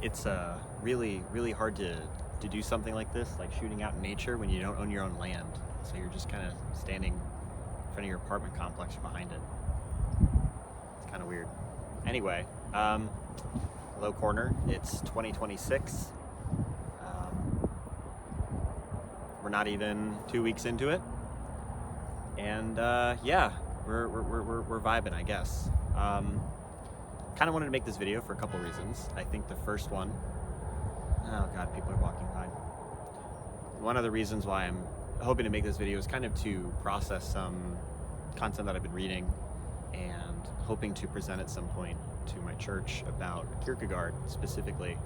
It's really, really hard to do something like this, like shooting out in nature, when you don't own your own land. So you're just kind of standing in front of your apartment complex or behind it. It's kind of weird. Anyway, low corner. It's 2026. We're not even 2 weeks into it, and yeah, we're vibing, I guess. Kind of wanted to make this video for a couple reasons. I think the first one, oh god, people are walking by. One of the reasons why I'm hoping to make this video is kind of to process some content that I've been reading and hoping to present at some point to my church about Kierkegaard specifically.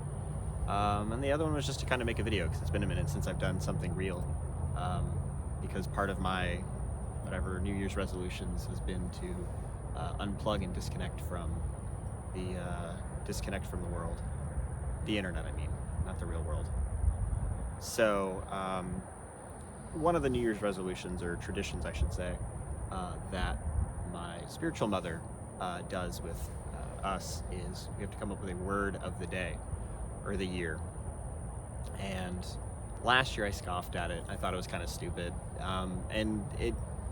And the other one was just to kind of make a video because it's been a minute since I've done something real. Because part of my whatever New Year's resolutions has been to unplug and disconnect from the world, the internet. I mean, not the real world. So one of the New Year's resolutions, or traditions, I should say, that my spiritual mother does with us is we have to come up with a word of the day or the year. And last year I scoffed at it. I thought it was kind of stupid, and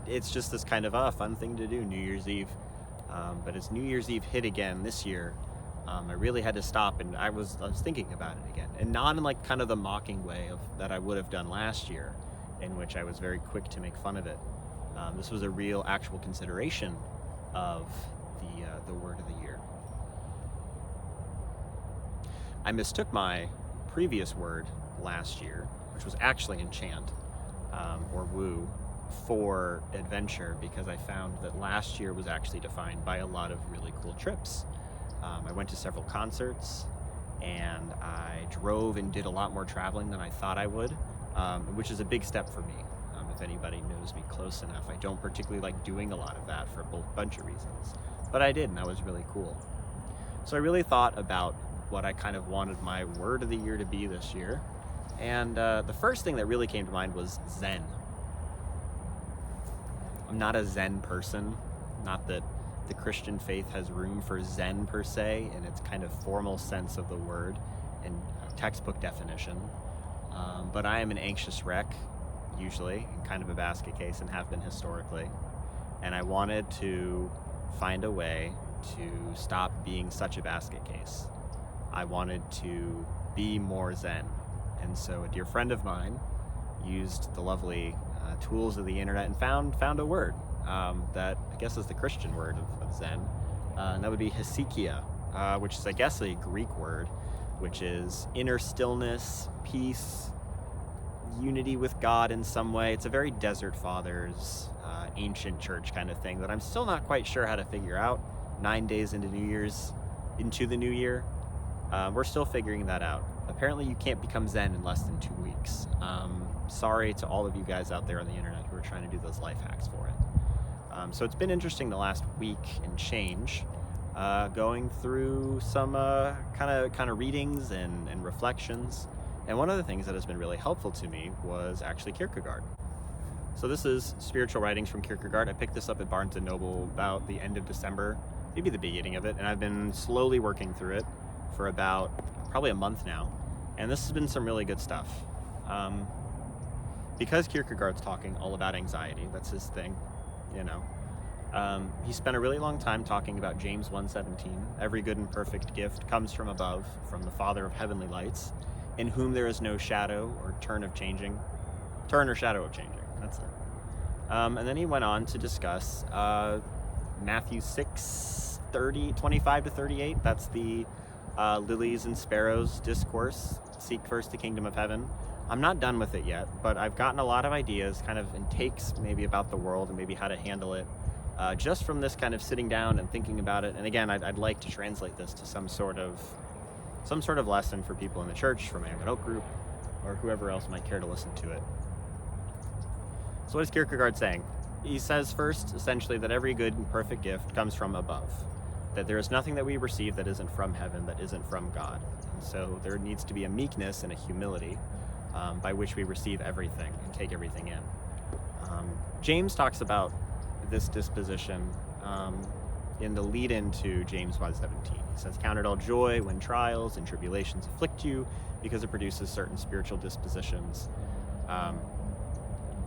it's just this kind of fun thing to do, New Year's Eve. But as New Year's Eve hit again this year, I really had to stop, and I was thinking about it again, and not in like kind of the mocking way of that I would have done last year, in which I was very quick to make fun of it. This was a real, actual consideration of the word of the year. I mistook my previous word last year, which was actually enchant, or woo, for adventure, because I found that last year was actually defined by a lot of really cool trips. I went to several concerts, and I drove and did a lot more traveling than I thought I would, which is a big step for me. If anybody knows me close enough, I don't particularly like doing a lot of that for a bunch of reasons, but I did, and that was really cool. So I really thought about what I kind of wanted my word of the year to be this year, and the first thing that really came to mind was Zen. I'm not a Zen person, not that the Christian faith has room for Zen per se in its kind of formal sense of the word and textbook definition, but I am an anxious wreck, usually, in kind of a basket case, and have been historically, and I wanted to find a way to stop being such a basket case. I wanted to be more Zen, and so a dear friend of mine used the lovely tools of the internet and found a word that I guess is the Christian word of Zen, and that would be hesychia, which is, I guess, a Greek word, which is inner stillness, peace, unity with God in some way. It's a very Desert Fathers, ancient church kind of thing that I'm still not quite sure how to figure out 9 days into the new year. We're still figuring that out. Apparently you can't become Zen in less than 2 weeks. Sorry to all of you guys out there on the internet who are trying to do those life hacks for it. So it's been interesting the last week and change, going through some kind of readings and reflections. And one of the things that has been really helpful to me was actually Kierkegaard. So this is Spiritual Writings from Kierkegaard. I picked this up at Barnes & Noble about the end of December, maybe the beginning of it, and I've been slowly working through it for about probably a month now, and this has been some really good stuff. Because Kierkegaard's talking all about anxiety, that's his thing, you know. He spent a really long time talking about James 1:17. Every good and perfect gift comes from above, from the Father of heavenly lights, in whom there is no shadow or turn or shadow of changing. That's it. And then he went on to discuss Matthew 6:25 to 38. That's the Lilies and Sparrows discourse. Seek first the kingdom of heaven. I'm not done with it yet, but I've gotten a lot of ideas, kind of in takes maybe about the world and maybe how to handle it, just from this kind of sitting down and thinking about it. And again, I'd like to translate this to some sort of lesson for people in the church, for my Oak group, or whoever else might care to listen to it. So what is Kierkegaard saying? He says first, essentially, that every good and perfect gift comes from above, that there is nothing that we receive that isn't from heaven, that isn't from God. And so there needs to be a meekness and a humility by which we receive everything and take everything in. James talks about this disposition in the lead-in to James 1:17. He says, "Count it all joy when trials and tribulations afflict you, because it produces certain spiritual dispositions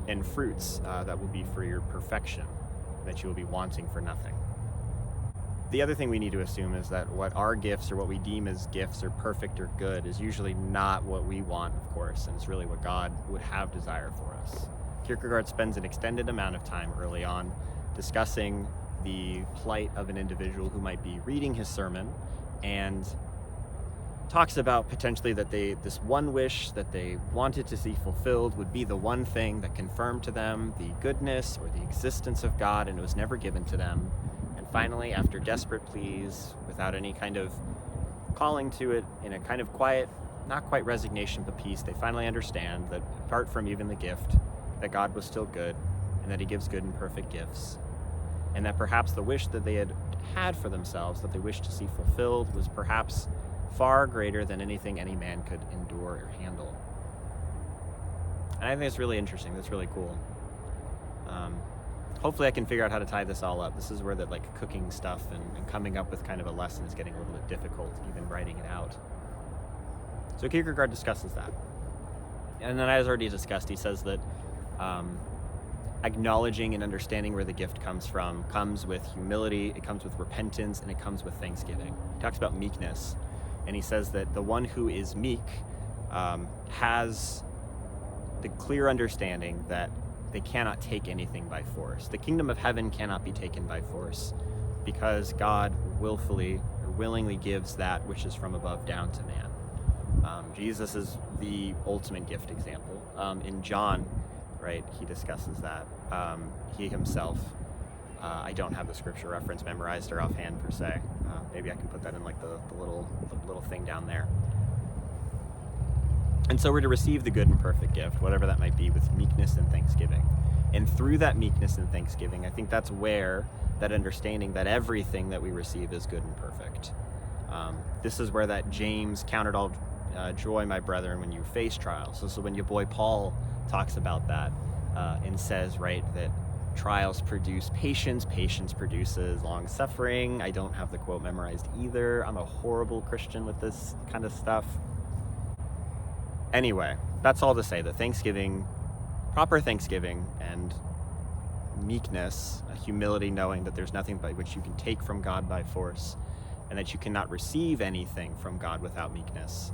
and fruits that will be for your perfection, that you will be wanting for nothing." The other thing we need to assume is that what our gifts, or what we deem as gifts, are perfect or good, is usually not what we want, of course, and it's really what God would have desire for us. Kierkegaard spends an extended amount of time early on discussing the plight of an individual who might be reading his sermon, and talks about potentially that this one wish that they wanted to see fulfilled would be the one thing that confirmed to them the goodness or the existence of God, and it was never given to them. And finally, after desperate pleas, without any kind of calling to it, in a kind of quiet, not quite resignation, but peace, they finally understand that apart from even the gift, that God was still good, and that he gives good and perfect gifts. And that perhaps the wish that they had for themselves, that they wished to see fulfilled, was perhaps far greater than anything any man could endure or handle. And I think it's really interesting. That's really cool. Hopefully I can figure out how to tie this all up. This is where the cooking stuff and coming up with kind of a lesson is getting a little bit difficult, even writing it out. So Kierkegaard discusses that. And then, as already discussed, he says that acknowledging and understanding where the gift comes from comes with humility, it comes with repentance, and it comes with thanksgiving. He talks about meekness, and he says that the one who is meek has the clear understanding that they cannot take anything by force. The kingdom of heaven cannot be taken by force, because God willfully or willingly gives that which is from above down to man. Jesus is the ultimate gift example. In John, right, he discusses that. He himself, I don't have the scripture reference memorized or offhand per se. Maybe I can put that in the little thing down there. And so we're to receive the good and perfect gift, whatever that might be, with meekness and thanksgiving. And through that meekness and thanksgiving, I think that's where that understanding that everything that we receive is good and perfect. This is where that James, "Count it all joy, my brethren, when you face trials." So when your boy Paul talks about that and says, right, that trials produce patience, patience produces long suffering. I don't have the quote memorized either. I'm a horrible Christian with this kind of stuff. Anyway, that's all to say that thanksgiving, proper thanksgiving, and meekness, a humility, knowing that there's nothing by which you can take from God by force, and that you cannot receive anything from God without meekness.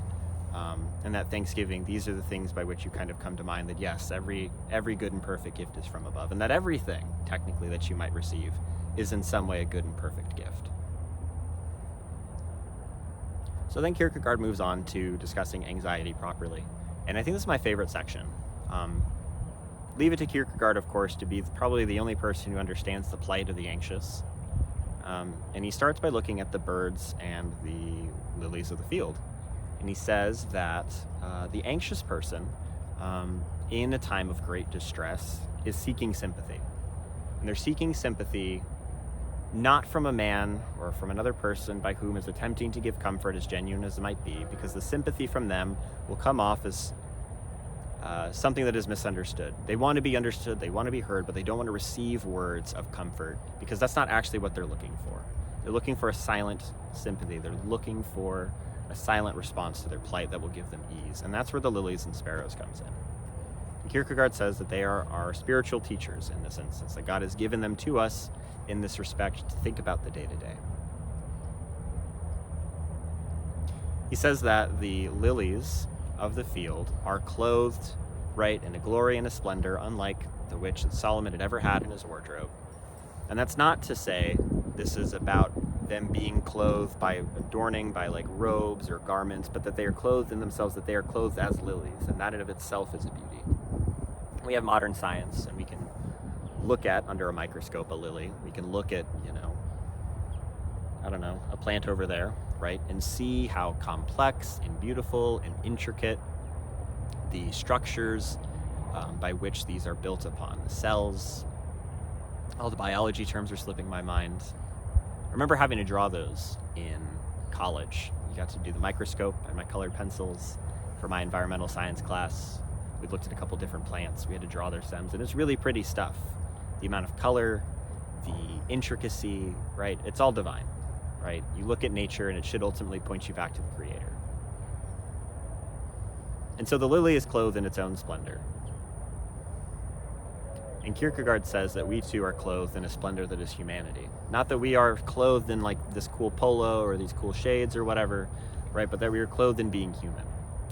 And that thanksgiving, these are the things by which you kind of come to mind that yes, every good and perfect gift is from above, and that everything, technically, that you might receive is in some way a good and perfect gift. So then Kierkegaard moves on to discussing anxiety properly. And I think this is my favorite section. Leave it to Kierkegaard, of course, to be probably the only person who understands the plight of the anxious. And he starts by looking at the birds and the lilies of the field. And he says that the anxious person, in a time of great distress, is seeking sympathy. And they're seeking sympathy not from a man or from another person by whom is attempting to give comfort, as genuine as it might be, because the sympathy from them will come off as something that is misunderstood. They want to be understood, they want to be heard, but they don't want to receive words of comfort, because that's not actually what they're looking for. They're looking for a silent sympathy. They're looking for a silent response to their plight that will give them ease. And that's where the lilies and sparrows comes in. And Kierkegaard says that they are our spiritual teachers in this instance, that God has given them to us in this respect to think about the day-to-day. He says that the lilies of the field are clothed, right, in a glory and a splendor unlike the which Solomon had ever had in his wardrobe. And that's not to say this is about them being clothed by adorning by robes or garments, but that they are clothed in themselves, that they are clothed as lilies, and that in of itself is a beauty. We have modern science, and we can look at, under a microscope, a lily. We can look at, a plant over there, right, and see how complex and beautiful and intricate the structures by which these are built upon. The cells, all the biology terms are slipping my mind. I remember having to draw those in college. You got to do the microscope and my colored pencils for my environmental science class. We looked at a couple different plants. We had to draw their stems, and it's really pretty stuff. The amount of color, the intricacy, right? It's all divine, right? You look at nature and it should ultimately point you back to the Creator. And so the lily is clothed in its own splendor. And Kierkegaard says that we too are clothed in a splendor that is humanity. Not that we are clothed in like this cool polo or these cool shades or whatever, right? But that we are clothed in being human.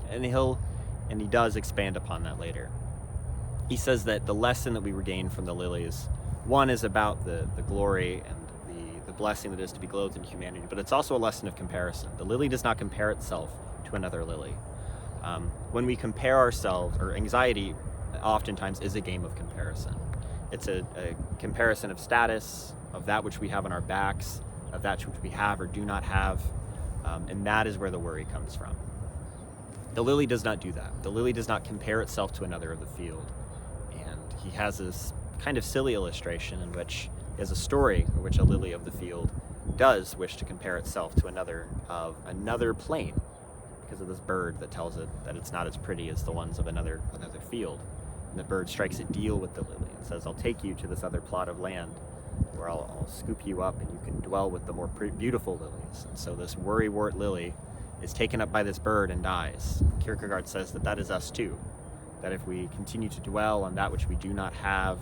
And he does expand upon that later. He says that the lesson that we regain from the lilies, one is about the glory and the blessing that is to be clothed in humanity, but it's also a lesson of comparison. The lily does not compare itself to another lily. When we compare ourselves, or anxiety oftentimes is a game of comparison. It's a comparison of status, of that which we have on our backs, of that which we have or do not have, and that is where the worry comes from. The lily does not do that. The lily does not compare itself to another of the field. And he has this kind of silly illustration in which he has a story in which a lily of the field does wish to compare itself to another of another plane because of this bird that tells it that it's not as pretty as the ones of another field. And the bird strikes a deal with the lily and says, I'll take you to this other plot of land where I'll scoop you up and you can dwell with the more beautiful lilies. And so this worrywart lily is taken up by this bird and dies. Kierkegaard says that is us too. That if we continue to dwell on that which we do not have,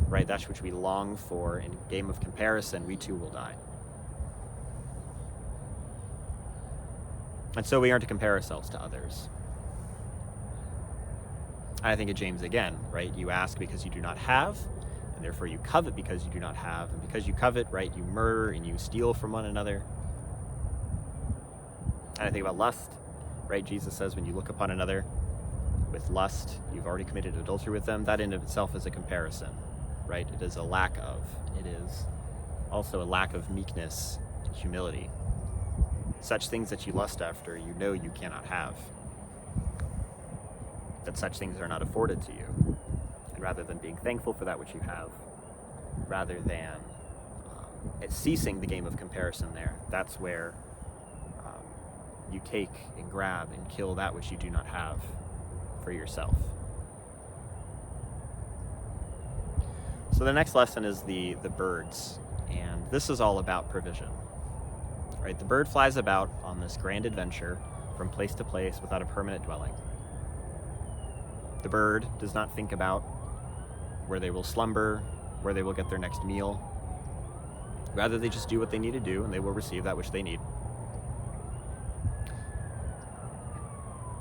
right, that which we long for in a game of comparison, we too will die. And so we aren't to compare ourselves to others. I think of James again, right? You ask because you do not have, and therefore you covet because you do not have, and because you covet, right, you murder and you steal from one another. And I think about lust, right? Jesus says when you look upon another with lust, you've already committed adultery with them. That in of itself is a comparison, right? It is a lack of. It is also a lack of meekness and humility. Such things that you lust after, you know you cannot have. That such things are not afforded to you. And rather than being thankful for that which you have, rather than ceasing the game of comparison there, that's where you take and grab and kill that which you do not have for yourself. So the next lesson is the birds, and this is all about provision. Right? The bird flies about on this grand adventure from place to place without a permanent dwelling. The bird does not think about where they will slumber, where they will get their next meal. Rather, they just do what they need to do and they will receive that which they need.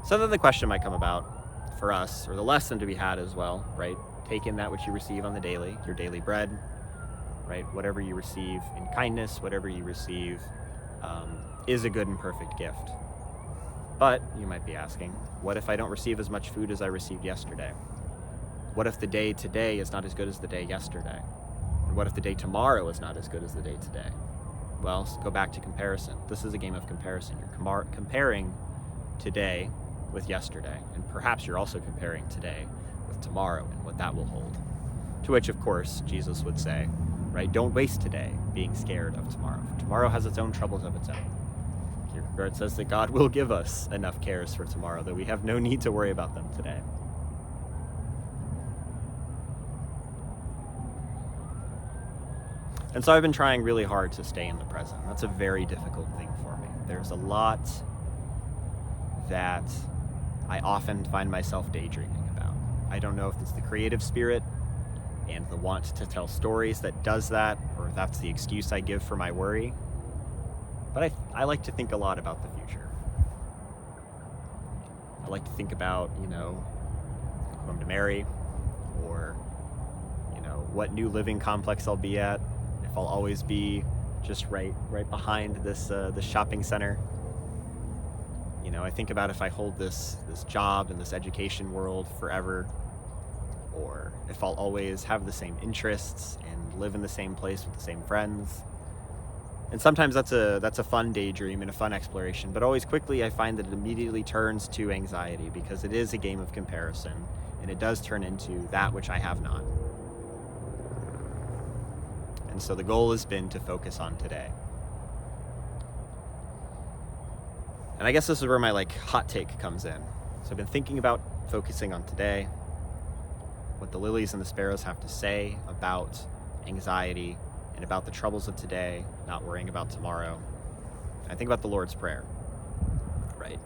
So then the question might come about for us, or the lesson to be had as well, right? Take in that which you receive on the daily, your daily bread, right? Whatever you receive in kindness, whatever you receive is a good and perfect gift. But you might be asking, what if I don't receive as much food as I received yesterday? What if the day today is not as good as the day yesterday? And what if the day tomorrow is not as good as the day today? Well, go back to comparison. This is a game of comparison. You're comparing today with yesterday, and perhaps you're also comparing today with tomorrow and what that will hold. To which, of course, Jesus would say, right, don't waste today being scared of tomorrow. For tomorrow has its own troubles of its own. Kierkegaard says that God will give us enough cares for tomorrow, that we have no need to worry about them today. And so I've been trying really hard to stay in the present. That's a very difficult thing for me. There's a lot that I often find myself daydreaming about. I don't know if it's the creative spirit and the want to tell stories that does that, or if that's the excuse I give for my worry. But I like to think a lot about the future. I like to think about, who I'm to marry, or, what new living complex I'll be at, if I'll always be just right behind this shopping center. I think about if I hold this job in this education world forever, or if I'll always have the same interests and live in the same place with the same friends. And sometimes that's a fun daydream and a fun exploration, but always quickly I find that it immediately turns to anxiety, because it is a game of comparison, and it does turn into that which I have not. And so the goal has been to focus on today. And I guess this is where my hot take comes in. So I've been thinking about focusing on today, what the lilies and the sparrows have to say about anxiety and about the troubles of today, not worrying about tomorrow. I think about the Lord's Prayer, right?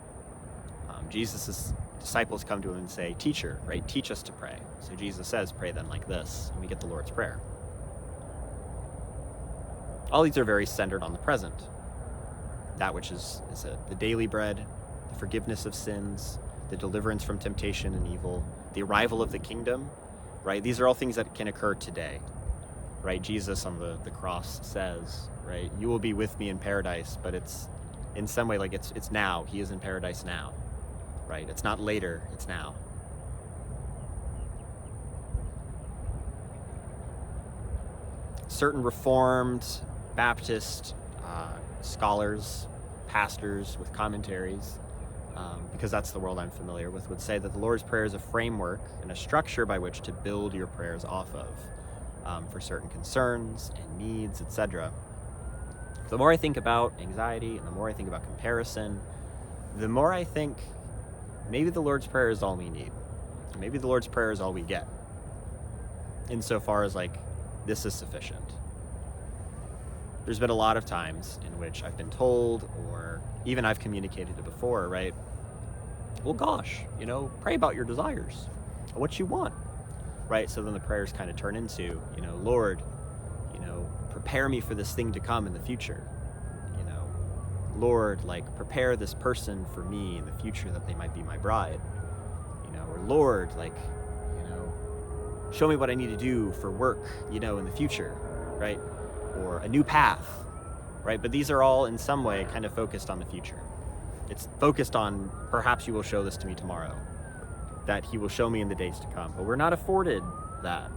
Jesus' disciples come to him and say, "Teacher," right? "Teach us to pray." So Jesus says, "Pray then like this," and we get the Lord's Prayer. All these are very centered on the present. That which is the daily bread, the forgiveness of sins, the deliverance from temptation and evil, the arrival of the kingdom, right? These are all things that can occur today, right? Jesus on the cross says, right, "You will be with me in paradise," but it's in some way like it's now. He is in paradise now, right? It's not later, it's now. Certain Reformed, Baptist scholars, pastors with commentaries, because that's the world I'm familiar with, would say that the Lord's Prayer is a framework and a structure by which to build your prayers off of for certain concerns and needs, etc. The more I think about anxiety and the more I think about comparison, the more I think maybe the Lord's Prayer is all we need. Maybe the Lord's Prayer is all we get, insofar as like, this is sufficient. There's been a lot of times in which I've been told, or even I've communicated it before, right? Well, gosh, pray about your desires, what you want, right? So then the prayers kind of turn into, Lord, prepare me for this thing to come in the future. Lord, like, prepare this person for me in the future that they might be my bride. Or Lord, like, show me what I need to do for work, in the future, right? Or a new path, right? But these are all in some way kind of focused on the future. It's focused on, perhaps you will show this to me tomorrow, that he will show me in the days to come. But we're not afforded that.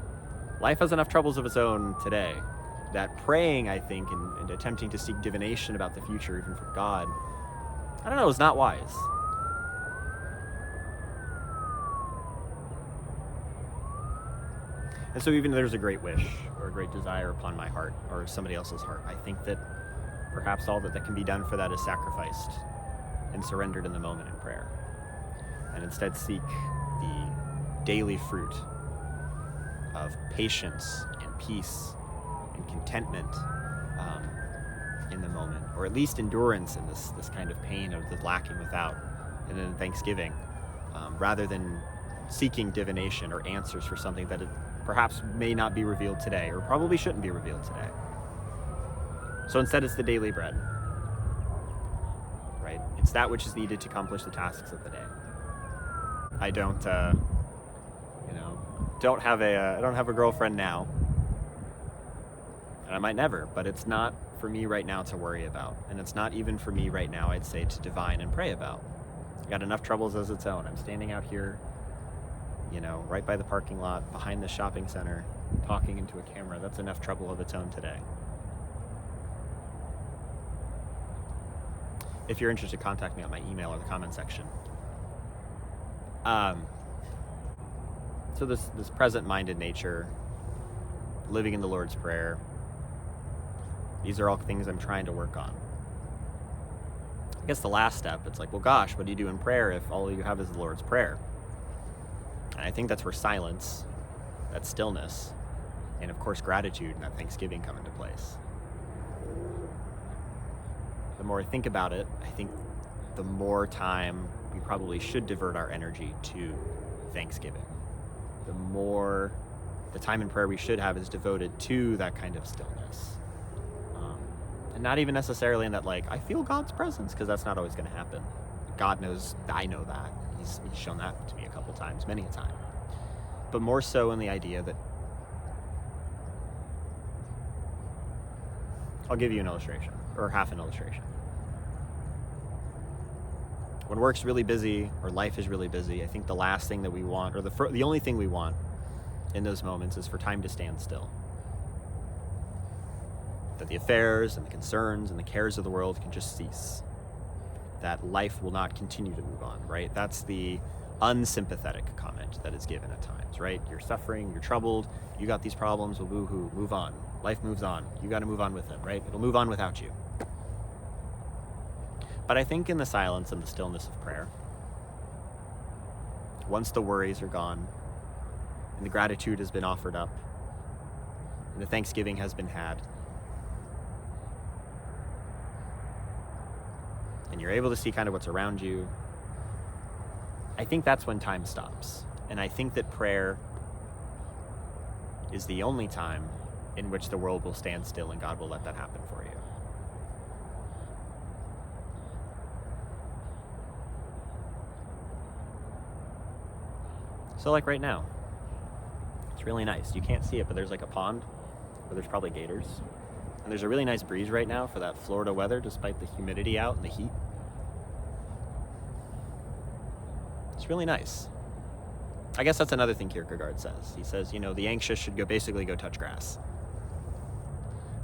Life has enough troubles of its own today that praying, I think, and attempting to seek divination about the future, even from God, I don't know, is not wise. And so even if there's a great wish or a great desire upon my heart or somebody else's heart, I think that perhaps all that can be done for that is sacrificed and surrendered in the moment in prayer. And instead seek the daily fruit of patience and peace and contentment in the moment, or at least endurance in this kind of pain of the lacking without, and then thanksgiving, rather than seeking divination or answers for something that perhaps may not be revealed today, or probably shouldn't be revealed today. So instead, it's the daily bread, right? It's that which is needed to accomplish the tasks of the day. I don't have a girlfriend now, and I might never, but it's not for me right now to worry about, and it's not even for me right now, I'd say, to divine and pray about. I got enough troubles as its own. I'm standing out here, right by the parking lot, behind the shopping center, talking into a camera. That's enough trouble of its own today. If you're interested, contact me on my email or the comment section. So this present-minded nature, living in the Lord's Prayer, these are all things I'm trying to work on. I guess the last step, it's like, well, gosh, what do you do in prayer if all you have is the Lord's Prayer? And I think that's where silence, that stillness, and of course gratitude and that thanksgiving come into place. The more I think about it, I think the more time we probably should divert our energy to thanksgiving. The time in prayer we should have is devoted to that kind of stillness. And not even necessarily in that, like, I feel God's presence, because that's not always going to happen. God knows, I know that. He's shown that to me a couple times, many a time. But more so in the idea that, I'll give you an illustration, or half an illustration. When work's really busy, or life is really busy, I think the last thing that we want, or the only thing we want in those moments, is for time to stand still. That the affairs and the concerns and the cares of the world can just cease. That life will not continue to move on, right? That's the unsympathetic comment that is given at times, right? You're suffering, you're troubled, you got these problems, well, boo-hoo, move on. Life moves on. You got to move on with it, right? It'll move on without you. But I think in the silence and the stillness of prayer, once the worries are gone, and the gratitude has been offered up, and the thanksgiving has been had, and you're able to see kind of what's around you, I think that's when time stops. And I think that prayer is the only time in which the world will stand still and God will let that happen for you. So like right now, it's really nice. You can't see it, but there's like a pond where there's probably gators. And there's a really nice breeze right now for that Florida weather, despite the humidity out and the heat. It's really nice. I guess that's another thing Kierkegaard says. He says, the anxious should basically go touch grass.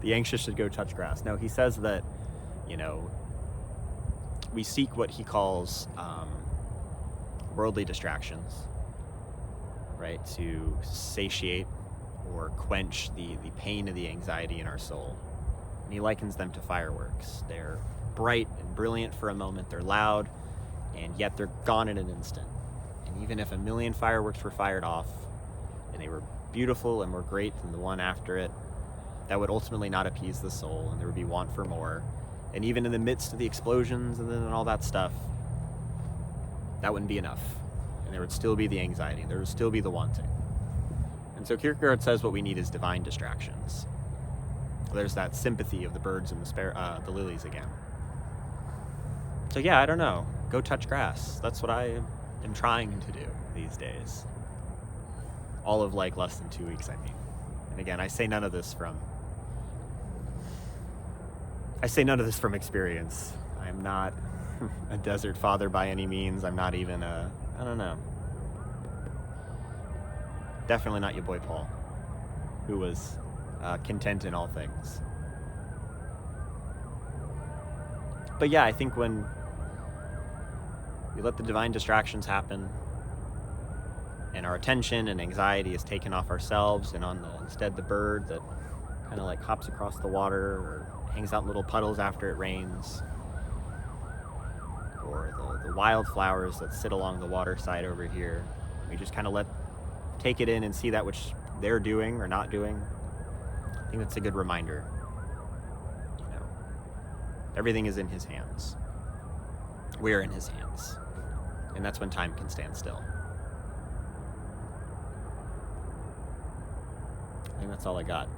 The anxious should go touch grass. No, he says that, we seek what he calls worldly distractions, right? To satiate or quench the pain of the anxiety in our soul. And he likens them to fireworks. They're bright and brilliant for a moment. They're loud, and yet they're gone in an instant. And even if 1,000,000 fireworks were fired off, and they were beautiful and were great than the one after it, that would ultimately not appease the soul, and there would be want for more. And even in the midst of the explosions and then all that stuff, that wouldn't be enough. And there would still be the anxiety, and there would still be the wanting. And so Kierkegaard says what we need is divine distractions. There's that sympathy of the birds and the lilies again. So yeah, I don't know. Go touch grass. That's what I am trying to do these days. All of less than 2 weeks, I mean. And again, I say none of this from experience. I'm not a desert father by any means. I'm not even I don't know. Definitely not your boy Paul, who was content in all things. But yeah, I think when we let the divine distractions happen and our attention and anxiety is taken off ourselves and on instead the bird that kind of hops across the water or hangs out in little puddles after it rains, or the wildflowers that sit along the water side over here, we just kind of take it in and see that which they're doing or not doing. I think that's a good reminder. Everything is in his hands. We're in his hands. And that's when time can stand still. I think that's all I got.